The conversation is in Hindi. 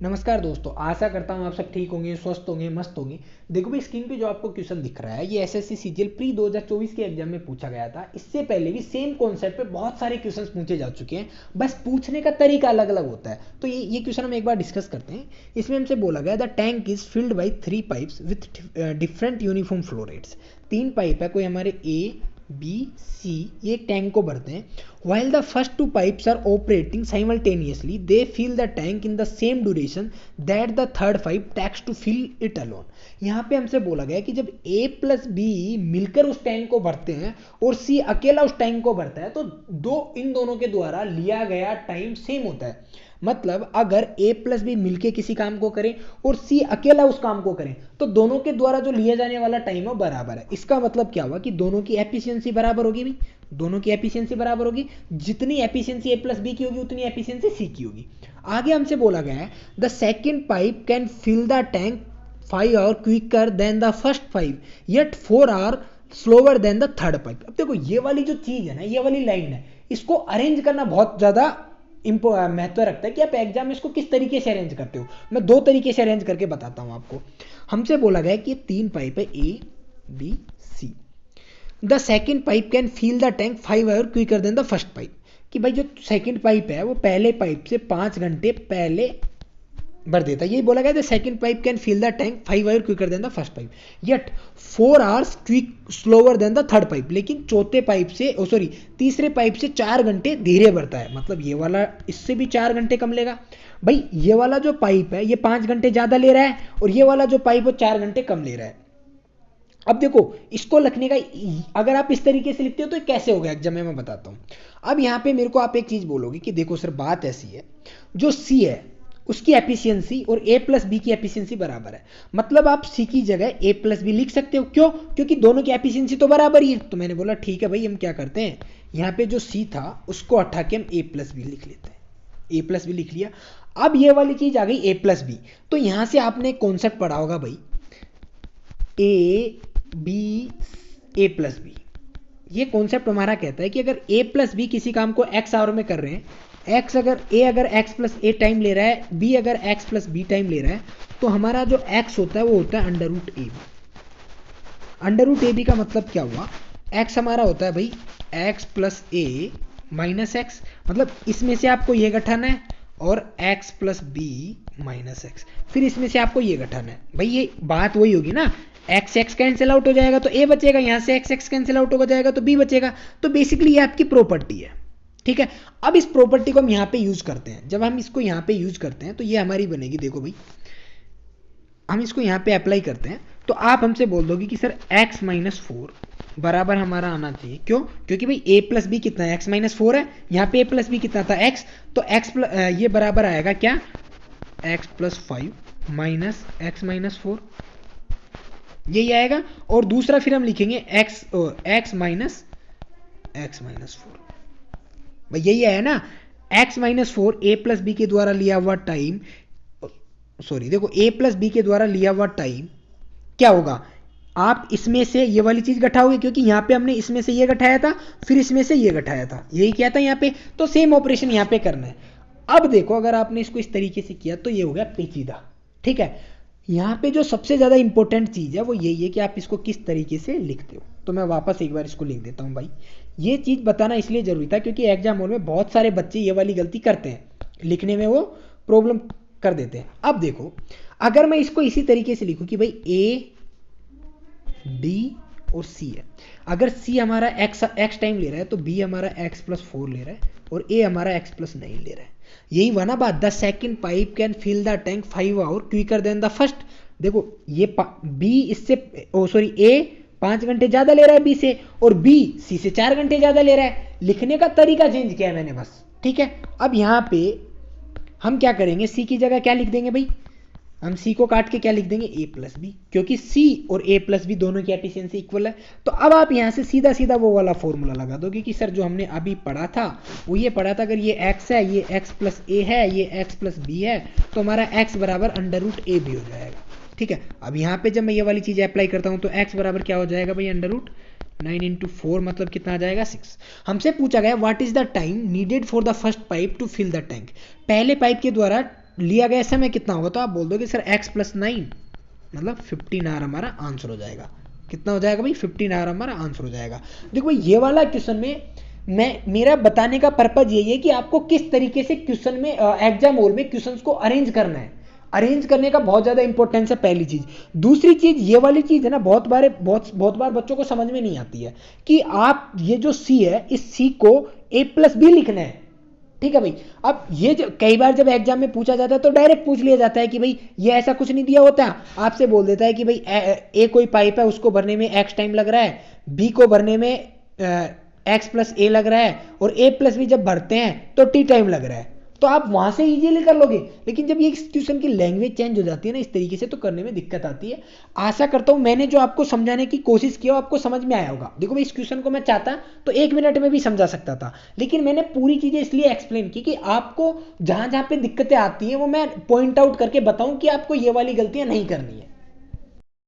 नमस्कार दोस्तों, आशा करता हूँ आप सब ठीक होंगे, स्वस्थ होंगे, मस्त होंगे। देखो भाई, स्क्रीन पे जो आपको क्वेश्चन दिख रहा है ये एसएससी सीजीएल प्री 2024 के एग्जाम में पूछा गया था। इससे पहले भी सेम कॉन्सेप्ट पे बहुत सारे क्वेश्चंस पूछे जा चुके हैं, बस पूछने का तरीका अलग अलग होता है। तो ये क्वेश्चन हम एक बार डिस्कस करते हैं। इसमें हमसे बोला गया the tank is filled by 3 pipes with different uniform flow rates. 3 pipe है, कोई हमारे ए बी सी, ये टैंक को भरते हैं। While the first 2 pipes are operating simultaneously, they fill the tank in the same duration that the third pipe takes to fill it alone. यहाँ पे हमसे बोला गया कि जब A प्लस बी मिलकर उस टैंक को भरते हैं और C अकेला उस टैंक को भरता है तो इन दोनों के द्वारा लिया गया टाइम सेम होता है। मतलब अगर A प्लस बी मिलकर किसी काम को करें और C अकेला उस काम को करें तो दोनों के द्वारा जो लिया जाने वाला टाइम है बराबर है। इसका मतलब क्या हुआ कि दोनों की एफिशिएंसी बराबर होगी भी, दोनों की एफिशिएंसी बराबर होगी। जितनी एफिशिएंसी ए प्लस बी की होगी उतनी एफिशिएंसी सी की होगी। आगे हमसे बोला गया है the second pipe can fill the tank 5 hour quicker than the first pipe yet 4 hour slower than the third pipe. अब देखो ये वाली जो चीज है ना, ये वाली लाइन है, इसको अरेंज करना बहुत ज्यादा महत्व रखता है कि आप एग्जाम में इसको किस तरीके से अरेंज करते हो। मैं 2 तरीके से अरेंज करके बताता हूं आपको। हमसे बोला गया कि 3 पाइप है A B C. The second pipe can fill the tank 5 hour quicker than the first pipe. कि भाई जो सेकेंड पाइप है वो पहले पाइप से 5 घंटे पहले भर देता है। यही बोला गया the second pipe can fill the tank 5 hour quicker than the first pipe yet 4 hours quick slower than the third pipe. लेकिन चौथे पाइप से तीसरे पाइप से 4 घंटे धीरे भरता है। मतलब ये वाला इससे भी 4 घंटे कम लेगा। भाई ये वाला जो पाइप है ये 5 घंटे ज्यादा ले रहा है और ये वाला जो पाइप वो 4 घंटे कम ले रहा है। अब देखो इसको लिखने का, अगर आप इस तरीके से लिखते हो तो कैसे होगा एग्जाम में, मैं बताता हूं। अब यहां पे मेरे को आप एक चीज बोलोगे कि देखो सर बात ऐसी है, जो सी है उसकी एफिशिएंसी और ए प्लस बी की एफिशिएंसी बराबर है। मतलब आप सी की जगह ए प्लस बी लिख सकते हो। क्यों? क्योंकि दोनों की एफिशिएंसी तो बराबर ही है। तो मैंने बोला ठीक है भाई, हम क्या करते हैं, यहाँ पे जो सी था उसको हटा के हम ए प्लस बी लिख लेते हैं। ए प्लस बी लिख लिया। अब ये वाली चीज आ गई ए प्लस बी। तो यहां से आपने कॉन्सेप्ट पढ़ा होगा भाई, A B A plus B. ये कॉन्सेप्ट हमारा कहता है कि अगर ए प्लस बी किसी काम को एक्स आवर में कर रहे हैं, अगर एक्स प्लस ए टाइम ले रहा है, बी अगर एक्स प्लस बी टाइम ले रहा है, तो हमारा जो एक्स होता है वो होता है under root A B. Under root A B का मतलब क्या हुआ, एक्स हमारा होता है भाई X plus A minus X. मतलब इसमें से आपको ये घटाना है और X plus B minus X, फिर इसमें से आपको ये घटाना है। भाई ये बात वही होगी ना, एक्स एक्स कैंसिल आउट हो जाएगा तो ए बचेगा, यहां से एक्स एक्स कैंसिल आउट हो जाएगा तो बी बचेगा। तो बेसिकली ये आपकी प्रॉपर्टी है, ठीक है। अब इस प्रॉपर्टी को हम यहां पे यूज करते हैं। जब हम इसको यहां पे यूज करते हैं तो ये हमारी बनेगी, देखो भाई हम इसको यहां पे अप्लाई करते हैं तो आप हमसे बोल दोगे कि सर x माइनस 4 बराबर हमारा आना चाहिए। क्यों? क्योंकि भाई a प्लस बी कितना है, x माइनस 4 है। यहाँ पे a प्लस बी कितना था, x। तो ये बराबर आएगा क्या, x plus 5 minus x minus 4, यही आएगा। और दूसरा फिर हम लिखेंगे x माइनस 4। भाई यही आया ना, x minus 4 a plus B के द्वारा लिया हुआ टाइम, देखो a प्लस बी के द्वारा लिया हुआ टाइम क्या होगा, आप इसमें से ये वाली चीज घटाओगे क्योंकि यहां पे हमने इसमें से ये घटाया था, फिर इसमें से ये घटाया था, यही क्या था यहाँ पे। तो सेम ऑपरेशन यहाँ पे करना है। अब देखो अगर आपने इसको इस तरीके से किया तो ये हो गया पेचीदा, ठीक है। यहाँ पे जो सबसे ज्यादा इंपॉर्टेंट चीज है वो यही है कि आप इसको किस तरीके से लिखते हो। तो मैं वापस एक बार इसको लिख देता हूँ भाई। ये चीज बताना इसलिए जरूरी था क्योंकि एग्जाम हॉल में बहुत सारे बच्चे ये वाली गलती करते हैं, लिखने में वो प्रॉब्लम कर देते हैं। अब देखो अगर मैं इसको इसी तरीके से लिखूं कि भाई ए बी और सी है, अगर सी हमारा एक्स टाइम ले रहा है तो बी हमारा एक्स प्लस 4 ले रहा है और ए हमारा एक्स प्लस 9 ले रहा है। यही हुआ ना बात, the second pipe can fill the tank 5 hour quicker than the first. देखो ये बी इससे ए 5 घंटे ज्यादा ले रहा है बी से और बी सी से 4 घंटे ज्यादा ले रहा है। लिखने का तरीका चेंज किया है मैंने बस, ठीक है। अब यहां पे हम क्या करेंगे, सी की जगह क्या लिख देंगे भाई, हम सी को काट के क्या लिख देंगे, ए प्लस बी, क्योंकि सी और ए प्लस बी दोनों की एफिशिएंसी इक्वल है। तो अब आप यहां से सीधा सीधा वो वाला फॉर्मूला लगा दोगे कि सर जो हमने अभी पढ़ा था वो ये पढ़ा था, अगर ये एक्स है, ये एक्स प्लस ए है, ये एक्स प्लस बी है, तो हमारा एक्स बराबर अंडर रूट ए बी हो जाएगा, ठीक है। अब यहाँ पे जब मैं ये वाली चीज अप्लाई करता हूँ तो एक्स बराबर क्या हो जाएगा भाई, अंडर रूट 9 इंटू 4 मतलब कितना आ जाएगा 6। हमसे पूछा गया what is the time needed for the first pipe to fill the tank. पहले पाइप के द्वारा लिया गया समय कितना होगा, तो आप बोल दोगे सर x+9 मतलब 15 आवर हमारा आंसर हो जाएगा। कितना हो जाएगा भाई, 15 आवर हमारा आंसर हो जाएगा। देखो भाई ये वाला क्वेश्चन में मेरा बताने का पर्पज यही है कि आपको किस तरीके से क्वेश्चन में एग्जाम हॉल में क्वेश्चंस को अरेंज करना है। अरेंज करने का बहुत ज्यादा इंपॉर्टेंस है, पहली चीज। दूसरी चीज ये वाली चीज है ना, बहुत बार बच्चों को समझ में नहीं आती है कि आप ये जो सी है, इस सी को A+B लिखना है, ठीक है भाई। अब ये कई बार जब एग्जाम में पूछा जाता है तो डायरेक्ट पूछ लिया जाता है कि भाई ये ऐसा कुछ नहीं दिया होता, आपसे बोल देता है कि भाई ए कोई पाइप है, उसको भरने में x टाइम लग रहा है, बी को भरने में x+a लग रहा है, और A+B जब भरते हैं तो t टाइम लग रहा है, तो आप वहां से इजीली कर लोगे। लेकिन जब ये क्वेश्चन की लैंग्वेज चेंज हो जाती है ना इस तरीके से, तो करने में दिक्कत आती है। आशा करता हूं मैंने जो आपको समझाने की कोशिश किया आपको समझ में आया होगा। देखो भाई इस क्वेश्चन को मैं चाहता तो 1 मिनट में भी समझा सकता था, लेकिन मैंने पूरी चीजें इसलिए एक्सप्लेन की कि आपको जहां जहां पे दिक्कतें आती हैं वो मैं पॉइंट आउट करके बताऊं कि आपको ये वाली गलतियां नहीं करनी है।